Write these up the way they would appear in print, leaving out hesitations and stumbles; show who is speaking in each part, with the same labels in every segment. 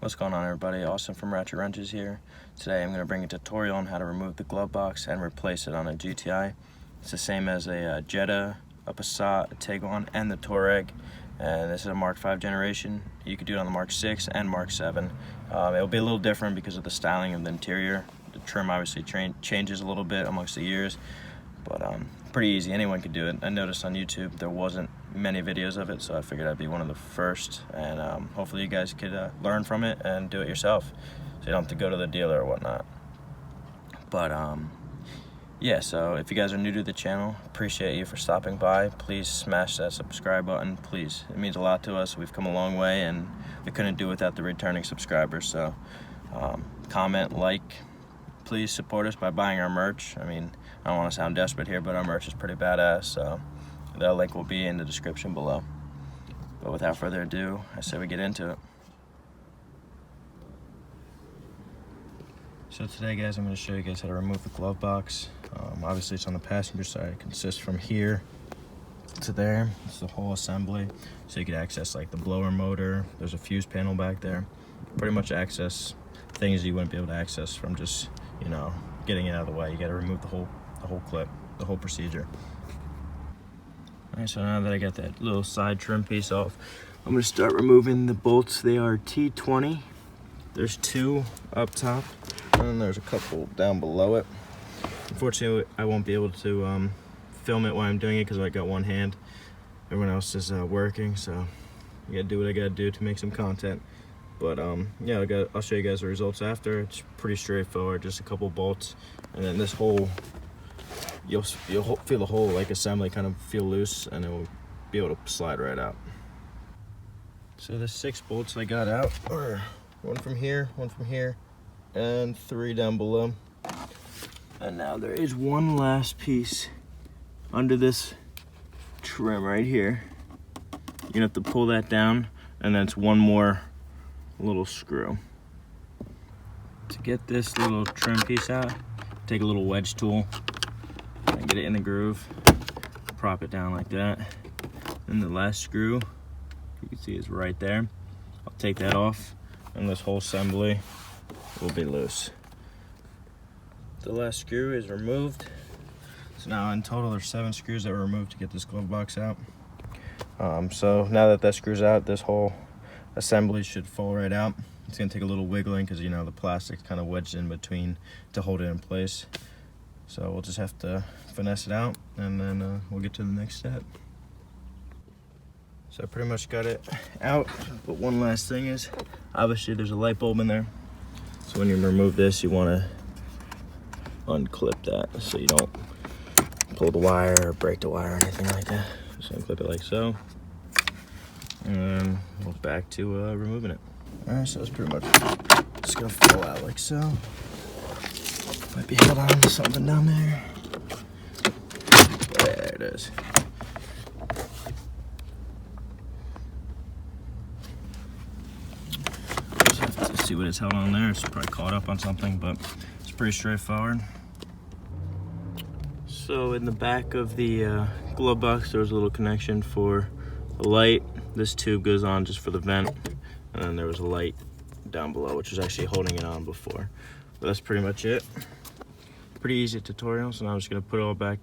Speaker 1: What's going on, everybody? Austin from Ratchet Wrenches here. Today I'm going to bring a tutorial on how to remove the glove box and replace it on a GTI. It's the same as a Jetta, a Passat, a Tiguan, and the Touareg. And this is a Mark V generation. You could do it on the Mark VI and Mark VII. It'll be a little different because of the styling of the interior. The trim obviously changes a little bit amongst the years, but pretty easy. Anyone could do it. I noticed on YouTube there wasn't many videos of it, so I figured I'd be one of the first, and hopefully you guys could learn from it and do it yourself, so you don't have to go to the dealer or whatnot. But yeah, so if you guys are new to the channel, appreciate you for stopping by. Please smash that subscribe button, please. It means a lot to us. We've come a long way, and we couldn't do it without the returning subscribers. So comment, like, please support us by buying our merch. I mean, I don't want to sound desperate here, but our merch is pretty badass, so the link will be in the description below. But without further ado, I say we get into it. So today, guys, I'm going to show you guys how to remove the glove box. Obviously it's on the passenger side. It consists from here to there. It's the whole assembly, so you can access like the blower motor. There's a fuse panel back there. Pretty much access things you wouldn't be able to access from just, you know, getting it out of the way. You got to remove the whole clip, the whole procedure. Alright, so now that I got that little side trim piece off, I'm going to start removing the bolts. They are T20. There's 2 up top, and then there's a couple down below it. Unfortunately, I won't be able to film it while I'm doing it because I got one hand. Everyone else is working, so I gotta do what I gotta do to make some content. But yeah, I'll show you guys the results after. It's pretty straightforward, just a couple bolts, and then this whole, you'll feel the whole like assembly kind of feel loose, and it will be able to slide right out. So the 6 bolts I got out are one from here, and 3 down below. And now there is one last piece under this trim right here. You're gonna have to pull that down, and then it's one more little screw. To get this little trim piece out, take a little wedge tool and get it in the groove, prop it down like that. And the last screw, you can see, is right there. I'll take that off, and this whole assembly will be loose. The last screw is removed. So now in total there's 7 screws that were removed to get this glove box out. So now that screw's out, this whole assembly should fall right out. It's gonna take a little wiggling because, you know, the plastic's kind of wedged in between to hold it in place. So we'll just have to finesse it out, and then we'll get to the next step. So I pretty much got it out, but one last thing is, obviously there's a light bulb in there. So when you remove this, you want to unclip that so you don't pull the wire or break the wire or anything like that. Just unclip it like so, and then we're back to removing it. Alright, so it's pretty much just gonna fall out like so. Might be held on to something down there. There it is. Just have to see what it's held on there. It's probably caught up on something, but it's pretty straightforward. So in the back of the glove box, there was a little connection for a light. This tube goes on just for the vent, and then there was a light down below, which was actually holding it on before. But that's pretty much it. Pretty easy tutorial, so now I'm just gonna put it all back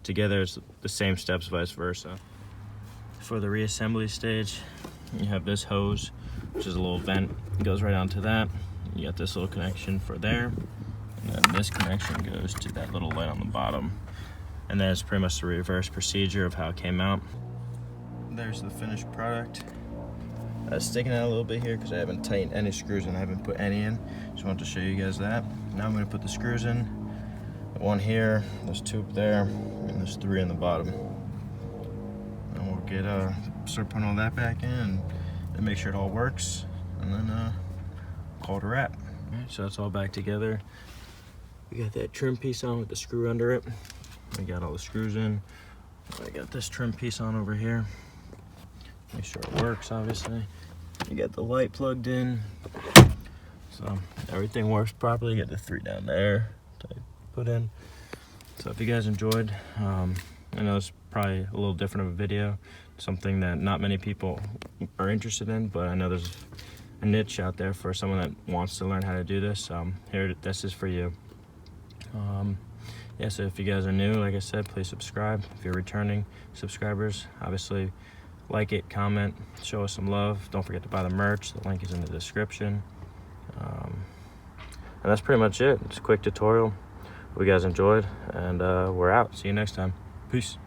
Speaker 1: together. It's the same steps, vice versa. For the reassembly stage, you have this hose, which is a little vent. It goes right onto that. You got this little connection for there, and then this connection goes to that little light on the bottom. And then it's pretty much the reverse procedure of how it came out. There's the finished product. It's sticking out a little bit here because I haven't tightened any screws and I haven't put any in. Just wanted to show you guys that. Now I'm going to put the screws in. One here, there's 2 up there, and there's 3 in the bottom. And we'll start putting all that back in and make sure it all works, and then call it a wrap. All right, so that's all back together. We got that trim piece on with the screw under it. We got all the screws in. I got this trim piece on over here. Make sure it works, obviously. You got the light plugged in. So everything works properly. You got the 3 down there to put in. So if you guys enjoyed, I know it's probably a little different of a video, something that not many people are interested in, but I know there's a niche out there for someone that wants to learn how to do this. Here, this is for you. Yeah, so if you guys are new, like I said, please subscribe. If you're returning subscribers, obviously like it, comment, show us some love. Don't forget to buy the merch. The link is in the description. And that's pretty much it. It's a quick tutorial. Hope you guys enjoyed, and we're out. See you next time. Peace.